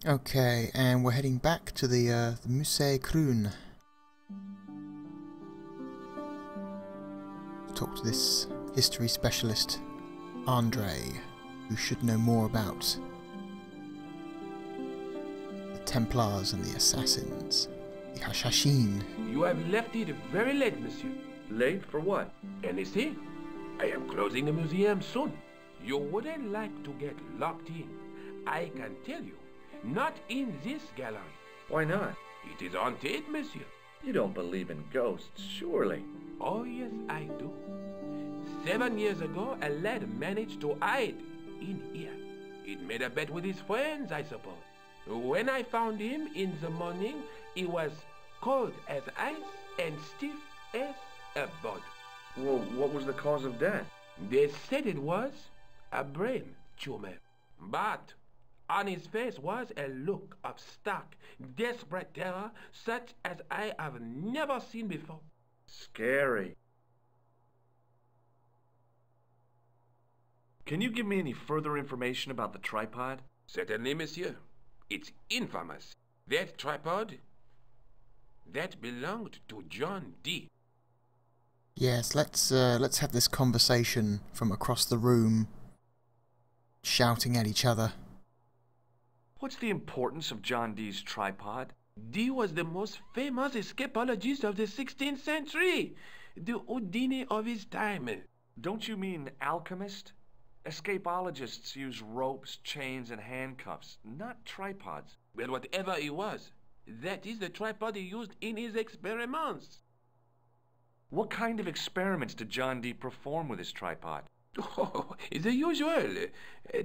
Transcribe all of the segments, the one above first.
Okay, and we're heading back to the Musée Kroon. Talk to this history specialist, Andre, who should know more about the Templars and the Assassins, the Hashashin. You have left it very late, monsieur. Late for what? Anything? I am closing the museum soon. You wouldn't like to get locked in. I can tell you. Not in this gallery. Why not? It is haunted, monsieur. You don't believe in ghosts, surely. Oh, yes, I do. 7 years ago, a lad managed to hide in here. He made a bet with his friends, I suppose. When I found him in the morning, he was cold as ice and stiff as a board. Well, what was the cause of death? They said it was a brain tumor. But on his face was a look of stark, desperate terror such as I have never seen before. Scary. Can you give me any further information about the tripod? Certainly, monsieur. It's infamous. That tripod, that belonged to John Dee. Yes, let's have this conversation from across the room, shouting at each other. What's the importance of John Dee's tripod? Dee was the most famous escapologist of the 16th century, the Houdini of his time. Don't you mean alchemist? Escapologists use ropes, chains, and handcuffs, not tripods. Well, whatever he was, that is the tripod he used in his experiments. What kind of experiments did John Dee perform with his tripod? Oh, the usual.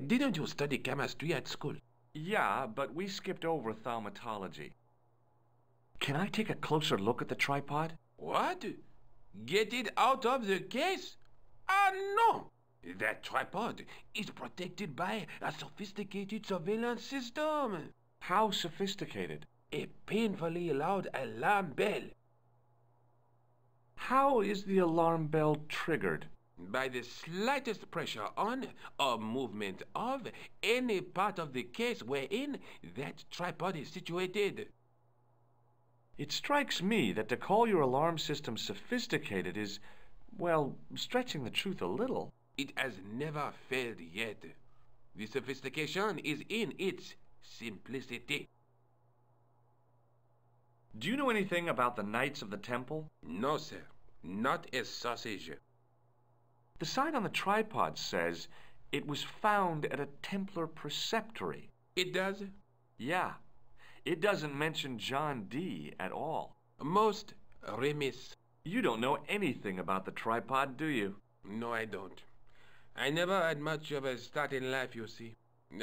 Didn't you study chemistry at school? Yeah, but we skipped over thaumatology. Can I take a closer look at the tripod? What? Get it out of the case? Ah, no! That tripod is protected by a sophisticated surveillance system. How sophisticated? A painfully loud alarm bell. How is the alarm bell triggered? By the slightest pressure on or movement of any part of the case wherein that tripod is situated. It strikes me that to call your alarm system sophisticated is, well, stretching the truth a little. It has never failed yet. The sophistication is in its simplicity. Do you know anything about the Knights of the Temple? No, sir. Not a sausage. The sign on the tripod says it was found at a Templar preceptory. It does? Yeah. It doesn't mention John Dee at all. Most remiss. You don't know anything about the tripod, do you? No, I don't. I never had much of a start in life, you see.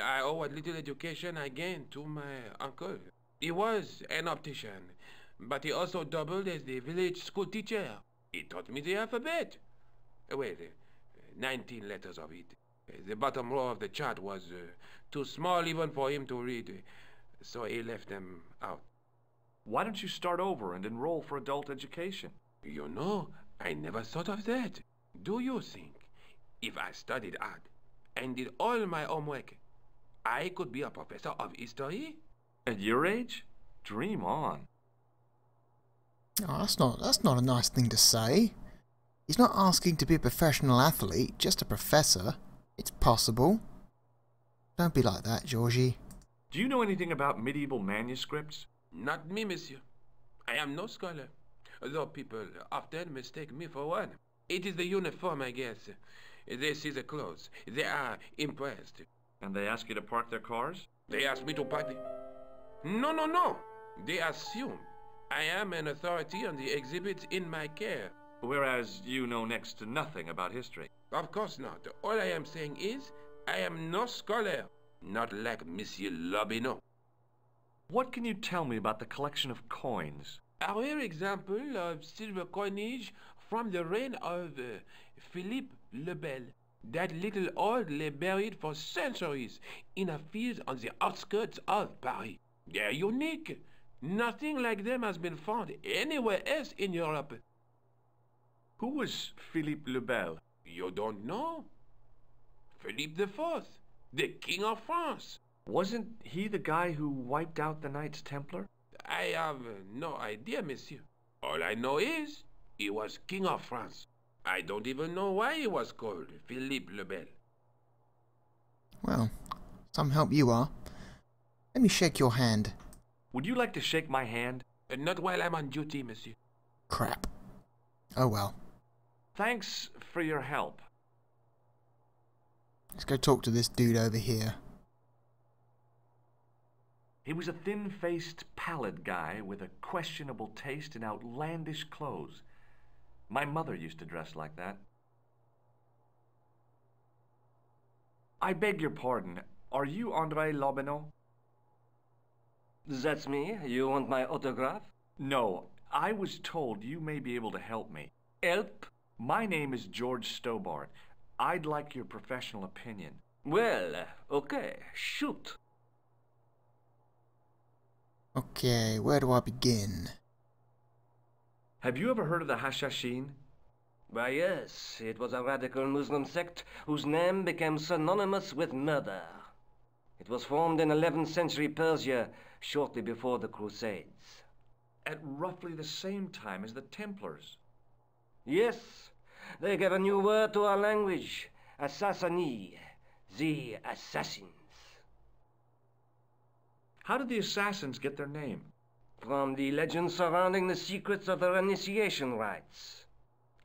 I owe what little education I gained to my uncle. He was an optician, but he also doubled as the village school teacher. He taught me the alphabet. Well, 19 letters of it. The bottom row of the chart was too small even for him to read, so he left them out. Why don't you start over and enroll for adult education? You know, I never thought of that. Do you think if I studied hard and did all my homework, I could be a professor of history? At your age? Dream on. Oh, that's not a nice thing to say. He's not asking to be a professional athlete, just a professor. It's possible. Don't be like that, Georgie. Do you know anything about medieval manuscripts? Not me, monsieur. I am no scholar, though people often mistake me for one. It is the uniform, I guess. They see the clothes. They are impressed. And they ask you to park their cars? They ask me to park the... No. They assume I am an authority on the exhibits in my care. Whereas you know next to nothing about history. Of course not. All I am saying is, I am no scholar. Not like Monsieur Lobineau. What can you tell me about the collection of coins? A rare example of silver coinage from the reign of Philippe le Bel. That little old lay buried for centuries in a field on the outskirts of Paris. They're unique. Nothing like them has been found anywhere else in Europe. Who was Philippe le Bel? You don't know? Philippe IV, the King of France. Wasn't he the guy who wiped out the Knights Templar? I have no idea, monsieur. All I know is he was King of France. I don't even know why he was called Philippe le Bel. Well, some help you are. Let me shake your hand. Would you like to shake my hand? Not while I'm on duty, monsieur. Crap. Oh well. Thanks for your help. Let's go talk to this dude over here. He was a thin-faced, pallid guy with a questionable taste in outlandish clothes. My mother used to dress like that. I beg your pardon. Are you André Lobineau? That's me. You want my autograph? No, I was told you may be able to help me. Help? My name is George Stobart. I'd like your professional opinion. Well, okay, shoot. Okay, where do I begin? Have you ever heard of the Hashashin? Why, yes, it was a radical Muslim sect whose name became synonymous with murder. It was formed in 11th century Persia, shortly before the Crusades. At roughly the same time as the Templars. Yes, they gave a new word to our language, Assassini, the assassins. How did the assassins get their name? From the legends surrounding the secrets of their initiation rites.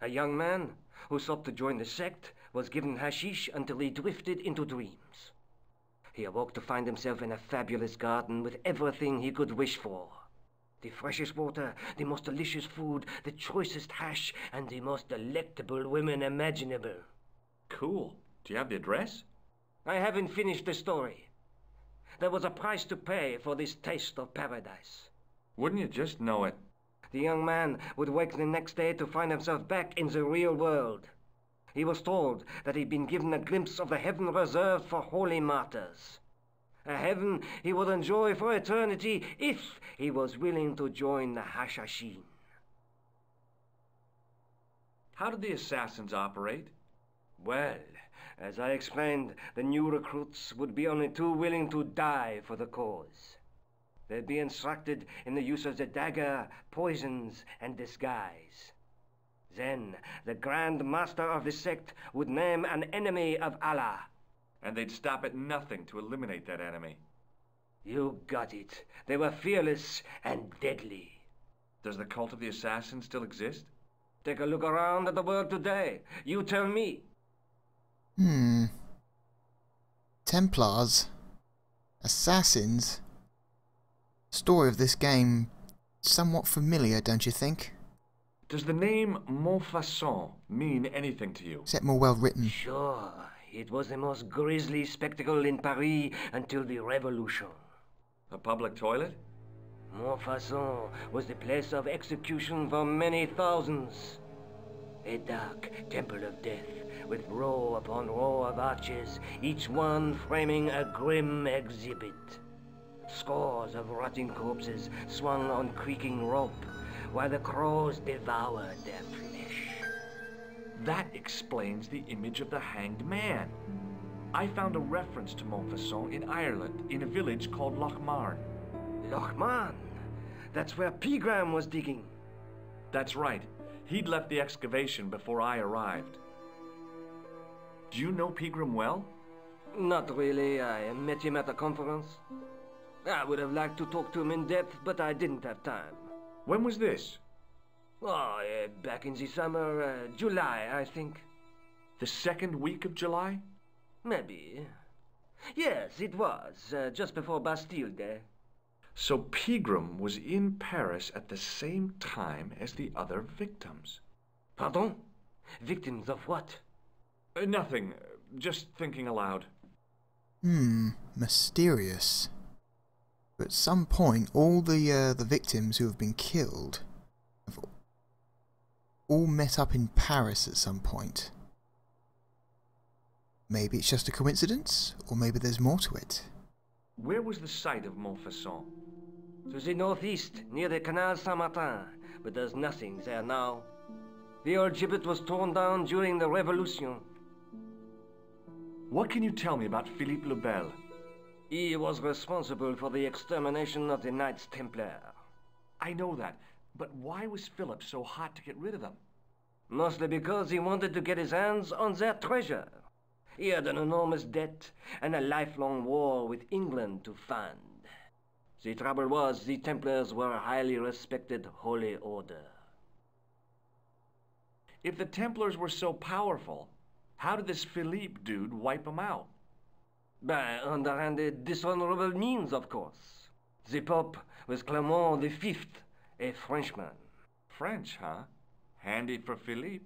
A young man who sought to join the sect was given hashish until he drifted into dreams. He awoke to find himself in a fabulous garden with everything he could wish for. The freshest water, the most delicious food, the choicest hash, and the most delectable women imaginable. Cool. Do you have the address? I haven't finished the story. There was a price to pay for this taste of paradise. Wouldn't you just know it? The young man would wake the next day to find himself back in the real world. He was told that he'd been given a glimpse of the heaven reserved for holy martyrs. A heaven he would enjoy for eternity if he was willing to join the Hashashin. How did the assassins operate? Well, as I explained, the new recruits would be only too willing to die for the cause. They'd be instructed in the use of the dagger, poisons, and disguise. Then, the Grand Master of the sect would name an enemy of Allah. And they'd stop at nothing to eliminate that enemy. You got it. They were fearless and deadly. Does the cult of the assassins still exist? Take a look around at the world today. You tell me. Templars? Assassins? Story of this game somewhat familiar, don't you think? Does the name Montfaucon mean anything to you? Except more well written. Sure. It was the most grisly spectacle in Paris until the Revolution. A public toilet? Montfaucon was the place of execution for many thousands. A dark temple of death, with row upon row of arches, each one framing a grim exhibit. Scores of rotting corpses swung on creaking rope, while the crows devoured their flesh. That explains the image of the hanged man. I found a reference to Montfaucon in Ireland, in a village called Lochmarn. Lochmarn? That's where Pegram was digging. That's right. He'd left the excavation before I arrived. Do you know Pegram well? Not really. I met him at a conference. I would have liked to talk to him in depth, but I didn't have time. When was this? Oh, back in the summer, July, I think. The second week of July? Maybe. Yes, it was, just before Bastille Day. So Pegram was in Paris at the same time as the other victims. Pardon? Victims of what? Nothing. Just thinking aloud. Mysterious. But at some point, all the victims who have been killed have all met up in Paris at some point. Maybe it's just a coincidence, or maybe there's more to it. Where was the site of Montfaucon? To the northeast, near the Canal Saint-Martin, but there's nothing there now. The old gibbet was torn down during the Revolution. What can you tell me about Philippe le Bel? He was responsible for the extermination of the Knights Templar. I know that, but why was Philip so hot to get rid of them? Mostly because he wanted to get his hands on their treasure. He had an enormous debt and a lifelong war with England to fund. The trouble was, the Templars were a highly respected holy order. If the Templars were so powerful, how did this Philippe dude wipe them out? By underhanded, dishonorable means, of course. The Pope was Clement V, a Frenchman. French, huh? Handy for Philippe.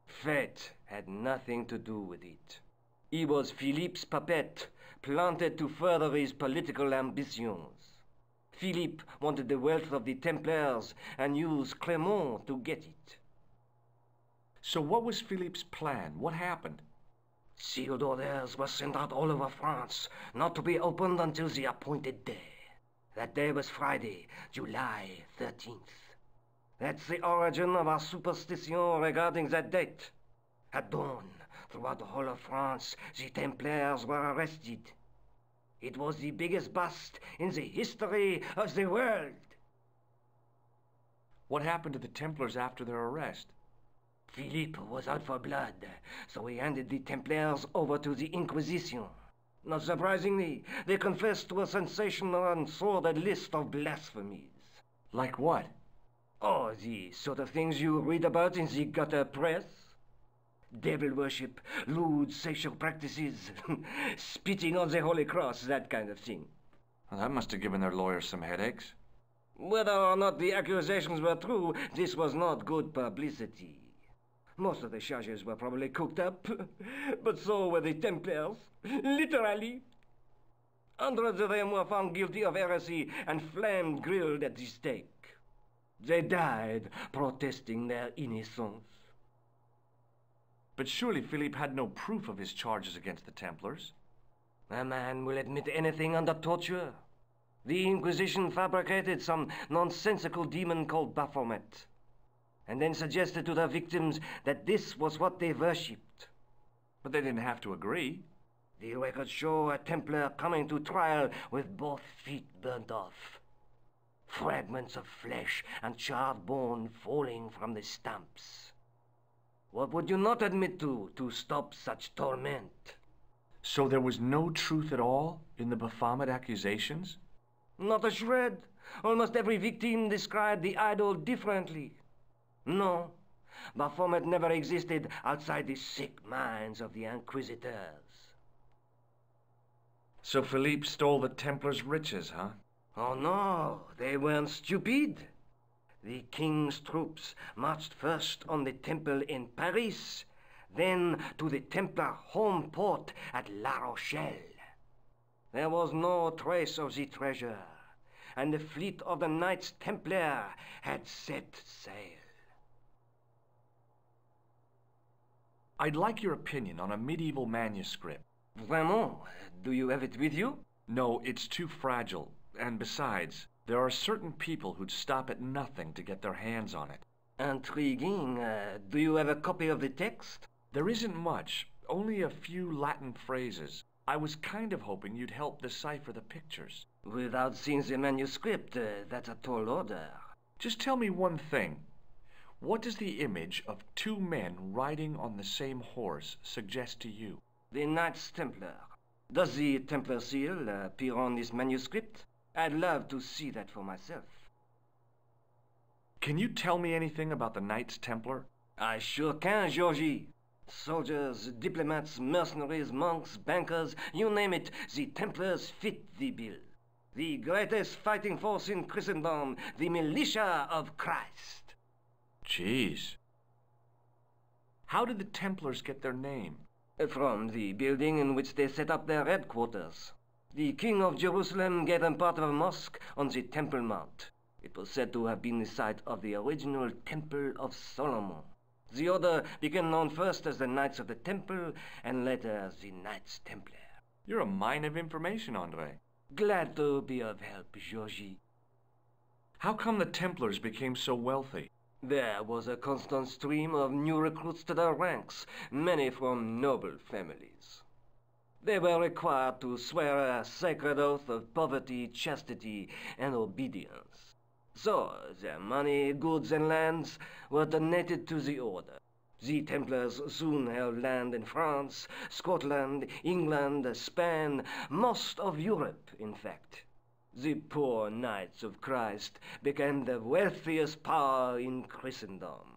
Fate had nothing to do with it. He was Philippe's puppet, planted to further his political ambitions. Philippe wanted the wealth of the Templars and used Clement to get it. So what was Philippe's plan? What happened? Sealed orders were sent out all over France, not to be opened until the appointed day. That day was Friday, July 13th. That's the origin of our superstition regarding that date. At dawn, throughout the whole of France, the Templars were arrested. It was the biggest bust in the history of the world. What happened to the Templars after their arrest? Philippe was out for blood, so he handed the Templars over to the Inquisition. Not surprisingly, they confessed to a sensational and sordid list of blasphemies. Like what? Oh, the sort of things you read about in the gutter press. Devil worship, lewd sexual practices, spitting on the Holy Cross, that kind of thing. Well, that must have given their lawyers some headaches. Whether or not the accusations were true, this was not good publicity. Most of the charges were probably cooked up, but so were the Templars, literally. Hundreds of them were found guilty of heresy and flamed grilled at the stake. They died protesting their innocence. But surely Philippe had no proof of his charges against the Templars. A man will admit anything under torture. The Inquisition fabricated some nonsensical demon called Baphomet, and then suggested to their victims that this was what they worshipped. But they didn't have to agree. The records show a Templar coming to trial with both feet burnt off. Fragments of flesh and charred bone falling from the stumps. What would you not admit to stop such torment? So there was no truth at all in the Baphomet accusations? Not a shred. Almost every victim described the idol differently. No, Baphomet never existed outside the sick minds of the Inquisitors. So Philippe stole the Templars' riches, huh? Oh no, they weren't stupid. The king's troops marched first on the temple in Paris, then to the Templar home port at La Rochelle. There was no trace of the treasure, and the fleet of the Knights Templar had set sail. I'd like your opinion on a medieval manuscript. Vraiment? Do you have it with you? No, it's too fragile. And besides, there are certain people who'd stop at nothing to get their hands on it. Intriguing. Do you have a copy of the text? There isn't much, only a few Latin phrases. I was kind of hoping you'd help decipher the pictures. Without seeing the manuscript, that's a tall order. Just tell me one thing. What does the image of two men riding on the same horse suggest to you? The Knights Templar. Does the Templar seal appear on this manuscript? I'd love to see that for myself. Can you tell me anything about the Knights Templar? I sure can, Georgie. Soldiers, diplomats, mercenaries, monks, bankers, you name it, the Templars fit the bill. The greatest fighting force in Christendom, the militia of Christ. Jeez. How did the Templars get their name? From the building in which they set up their headquarters. The King of Jerusalem gave them part of a mosque on the Temple Mount. It was said to have been the site of the original Temple of Solomon. The order became known first as the Knights of the Temple, and later as the Knights Templar. You're a mine of information, Andre. Glad to be of help, Georgie. How come the Templars became so wealthy? There was a constant stream of new recruits to their ranks, many from noble families. They were required to swear a sacred oath of poverty, chastity, and obedience. So, their money, goods, and lands were donated to the order. The Templars soon held land in France, Scotland, England, Spain, most of Europe, in fact. The poor Knights of Christ became the wealthiest power in Christendom.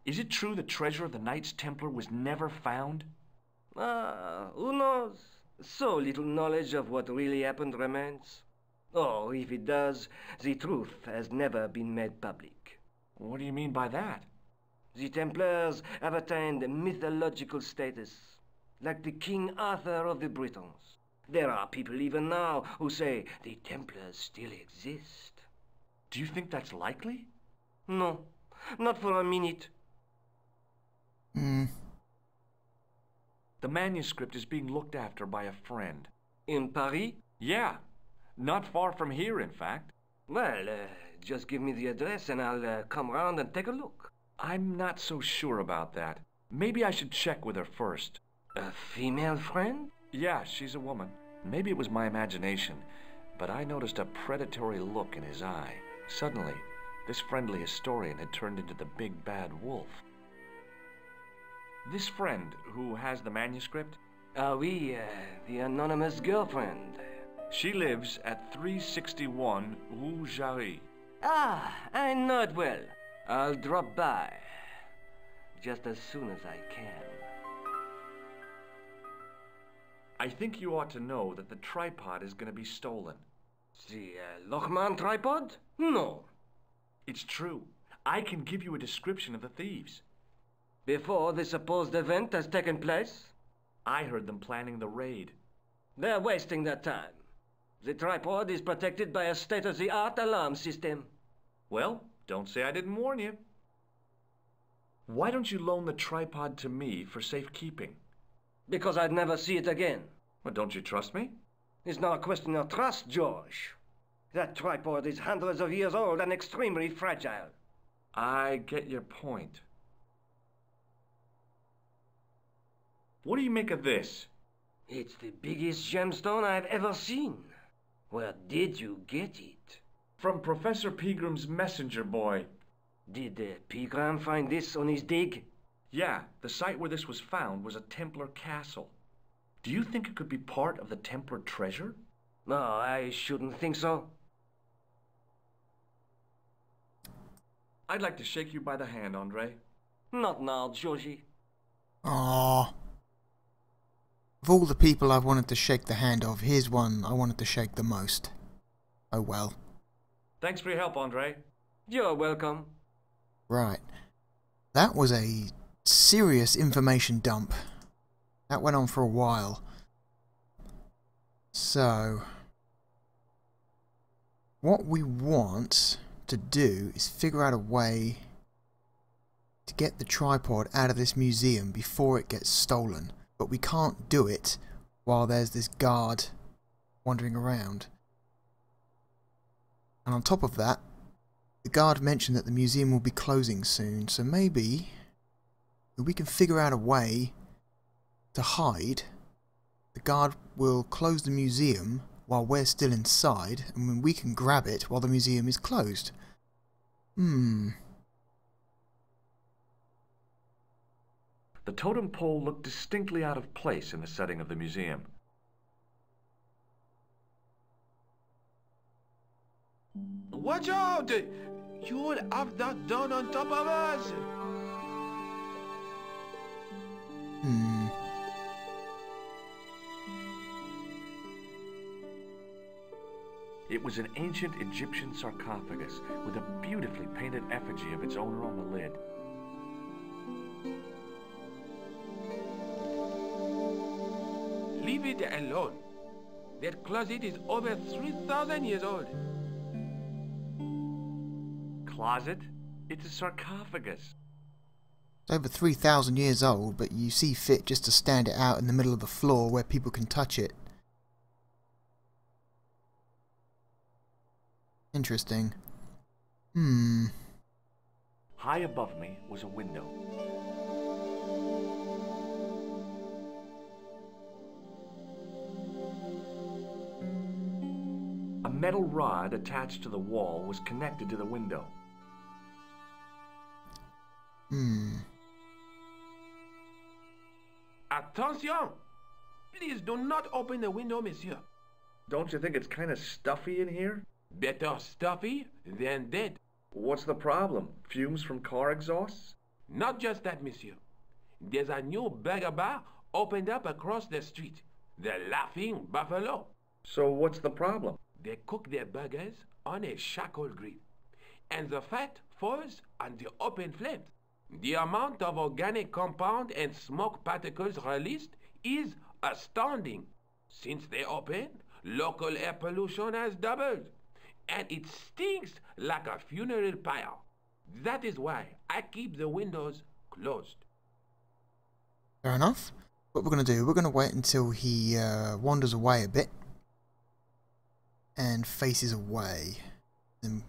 Is it true the treasure of the Knights Templar was never found? Who knows? So little knowledge of what really happened remains. Or, if it does, the truth has never been made public. What do you mean by that? The Templars have attained mythological status, like the King Arthur of the Britons. There are people even now who say the Templars still exist. Do you think that's likely? No, not for a minute. Hmm. The manuscript is being looked after by a friend. In Paris? Yeah, not far from here, in fact. Well, just give me the address and I'll come round and take a look. I'm not so sure about that. Maybe I should check with her first. A female friend? Yeah, she's a woman. Maybe it was my imagination, but I noticed a predatory look in his eye. Suddenly, this friendly historian had turned into the big bad wolf. This friend who has the manuscript? Oui, the anonymous girlfriend. She lives at 361 Rue Jarry. Ah, I know it well. I'll drop by. Just as soon as I can. I think you ought to know that the tripod is going to be stolen. The Lochman tripod? No. It's true. I can give you a description of the thieves. Before the supposed event has taken place? I heard them planning the raid. They're wasting their time. The tripod is protected by a state-of-the-art alarm system. Well, don't say I didn't warn you. Why don't you loan the tripod to me for safekeeping? Because I'd never see it again. Well, don't you trust me? It's not a question of trust, George. That tripod is hundreds of years old and extremely fragile. I get your point. What do you make of this? It's the biggest gemstone I've ever seen. Where did you get it? From Professor Pegram's messenger boy. Did Pegram find this on his dig? Yeah, the site where this was found was a Templar castle. Do you think it could be part of the Templar treasure? No, I shouldn't think so. I'd like to shake you by the hand, Andre. Not now, Georgie. Aww. Of all the people I've wanted to shake the hand of, here's one I wanted to shake the most. Oh well. Thanks for your help, Andre. You're welcome. Right. That was a serious information dump. That went on for a while. So, what we want to do is figure out a way to get the tripod out of this museum before it gets stolen. But we can't do it while there's this guard wandering around. And on top of that, the guard mentioned that the museum will be closing soon, so maybe we can figure out a way to hide. The guard will close the museum while we're still inside, and then we can grab it while the museum is closed. The totem pole looked distinctly out of place in the setting of the museum. Watch out! You'll have that done on top of us! It was an ancient Egyptian sarcophagus with a beautifully painted effigy of its owner on the lid. Leave it alone. That closet is over 3,000 years old. Closet? It's a sarcophagus. It's over 3,000 years old, but you see fit just to stand it out in the middle of the floor where people can touch it. Interesting. High above me was a window. metal rod attached to the wall was connected to the window. Attention! Please do not open the window, monsieur. Don't you think it's kind of stuffy in here? Better stuffy than dead. What's the problem? Fumes from car exhausts? Not just that, monsieur. There's a new burger bar opened up across the street. The Laughing Buffalo. So what's the problem? They cook their burgers on a charcoal grill, and the fat falls on the open flames. The amount of organic compound and smoke particles released is astounding. Since they opened, local air pollution has doubled, and it stinks like a funeral pyre. That is why I keep the windows closed. Fair enough. What we're going to do, we're going to wait until he wanders away a bit and faces away. And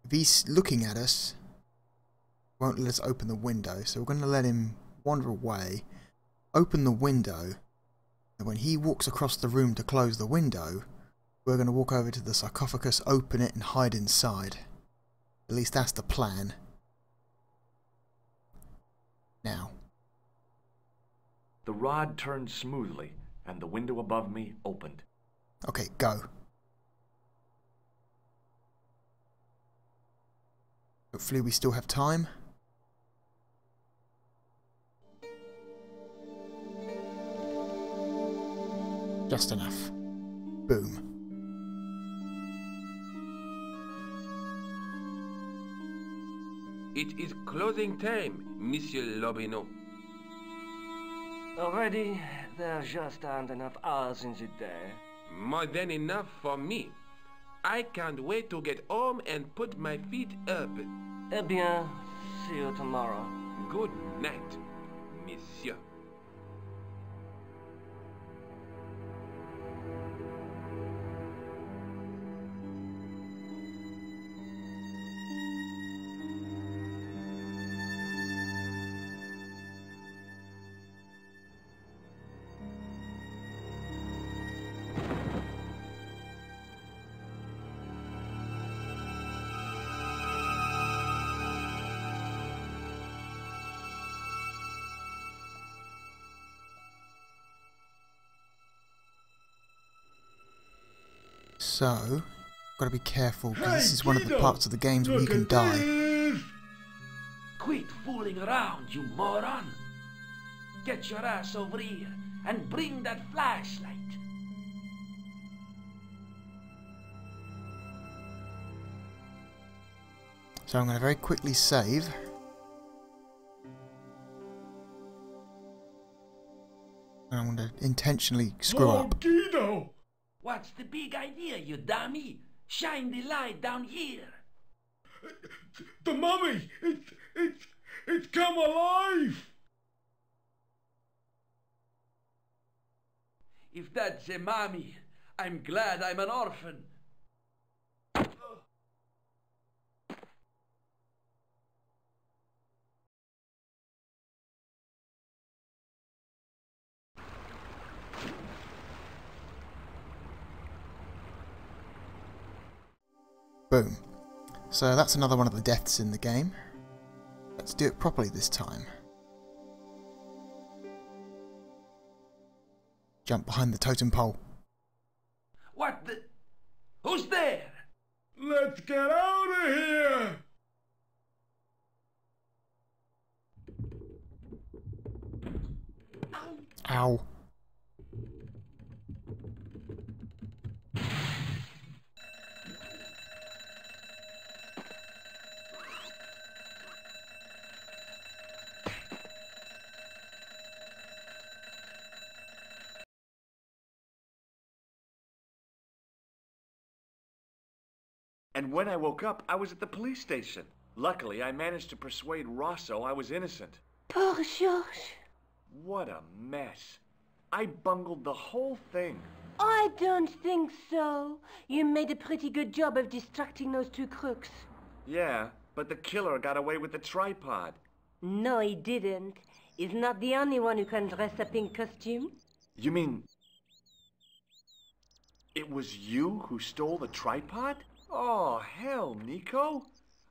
if he's looking at us, he won't let us open the window, so we're going to let him wander away, open the window, and when he walks across the room to close the window, we're going to walk over to the sarcophagus, open it and hide inside. At least that's the plan. Now. The rod turned smoothly, and the window above me opened. Okay, go. Hopefully we still have time. Just enough. Boom. It is closing time, Monsieur Lobineau. Already, there just aren't enough hours in the day. More than enough for me. I can't wait to get home and put my feet up. Eh bien, see you tomorrow. Good night, monsieur. So, gotta be careful, because this is one of the parts of the games where you can die. Quit fooling around, you moron! Get your ass over here and bring that flashlight. So I'm going to very quickly save. And I'm going to intentionally screw up. Guido! What's the big idea, you dummy? Shine the light down here. The mummy! It's come alive! If that's a mommy, I'm glad I'm an orphan. Boom. So that's another one of the deaths in the game. Let's do it properly this time. Jump behind the totem pole. What the... Who's there? Let's get out of here! Ow. And when I woke up, I was at the police station. Luckily, I managed to persuade Rosso I was innocent. Poor Georges. What a mess. I bungled the whole thing. I don't think so. You made a pretty good job of distracting those two crooks. Yeah, but the killer got away with the tripod. No, he didn't. He's not the only one who can dress up in costume. You mean... It was you who stole the tripod? Oh, hell, Nico.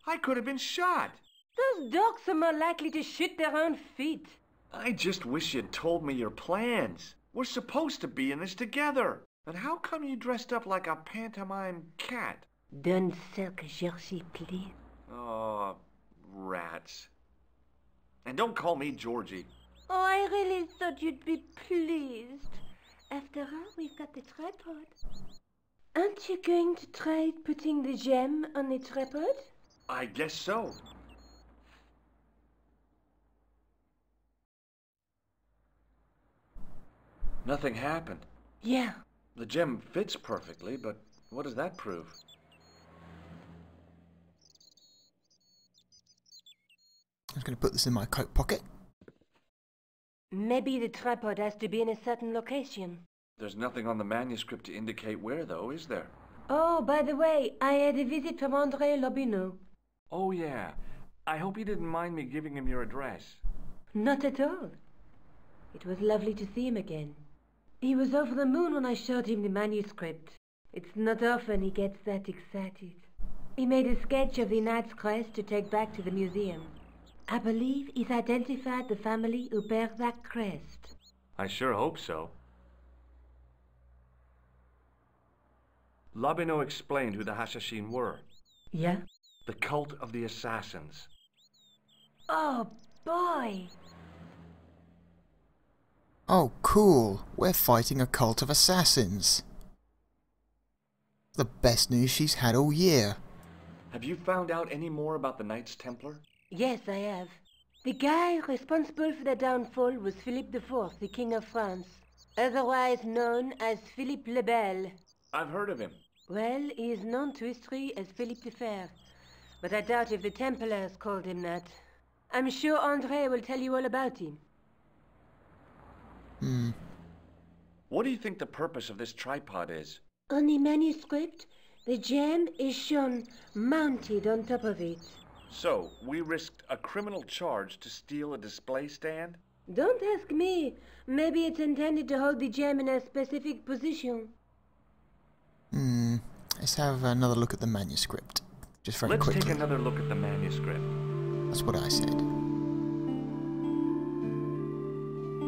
I could have been shot. Those dogs are more likely to shoot their own feet. I just wish you'd told me your plans. We're supposed to be in this together. But how come you dressed up like a pantomime cat? Don't sulk, Georgie, please. Oh, rats. And don't call me Georgie. Oh, I really thought you'd be pleased. After all, we've got the tripod. Aren't you going to try putting the gem on the tripod? I guess so. Nothing happened. Yeah. The gem fits perfectly, but what does that prove? I'm just going to put this in my coat pocket. Maybe the tripod has to be in a certain location. There's nothing on the manuscript to indicate where, though, is there? Oh, by the way, I had a visit from André Lobineau. Oh, yeah. I hope you didn't mind me giving him your address. Not at all. It was lovely to see him again. He was over the moon when I showed him the manuscript. It's not often he gets that excited. He made a sketch of the knight's crest to take back to the museum. I believe he's identified the family who bear that crest. I sure hope so. Lobineau explained who the Hashashin were. Yeah? The cult of the assassins. Oh, boy! Oh, cool. We're fighting a cult of assassins. The best news she's had all year. Have you found out any more about the Knights Templar? Yes, I have. The guy responsible for their downfall was Philippe IV, the King of France, otherwise known as Philippe le Bel. I've heard of him. Well, he is known to history as Philippe the Fair, but I doubt if the Templars called him that. I'm sure André will tell you all about him. What do you think the purpose of this tripod is? On the manuscript, the gem is shown mounted on top of it. So, we risked a criminal charge to steal a display stand? Don't ask me. Maybe it's intended to hold the gem in a specific position. Let's have another look at the manuscript. Just very quickly. Let's take another look at the manuscript. That's what I said.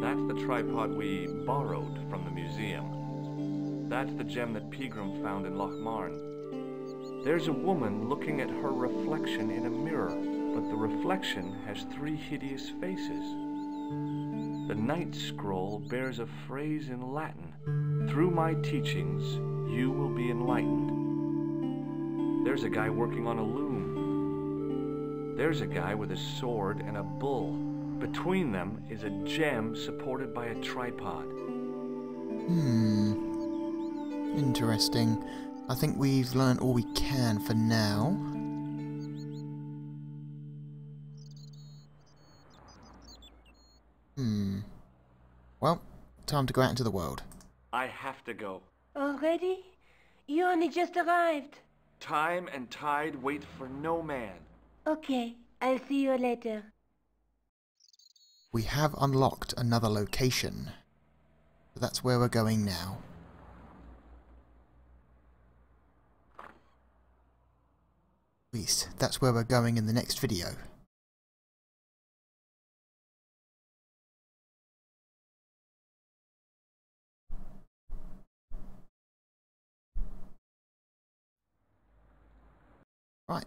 That's the tripod we borrowed from the museum. That's the gem that Pegram found in Lochmarn. There's a woman looking at her reflection in a mirror, but the reflection has 3 hideous faces. The Night Scroll bears a phrase in Latin. Through my teachings, you will be enlightened. There's a guy working on a loom. There's a guy with a sword and a bull. Between them is a gem supported by a tripod. Interesting. I think we've learned all we can for now. Well, time to go out into the world. I have to go. Already? You only just arrived. Time and tide wait for no man. Okay, I'll see you later. We have unlocked another location. So that's where we're going now. At least, that's where we're going in the next video. Right.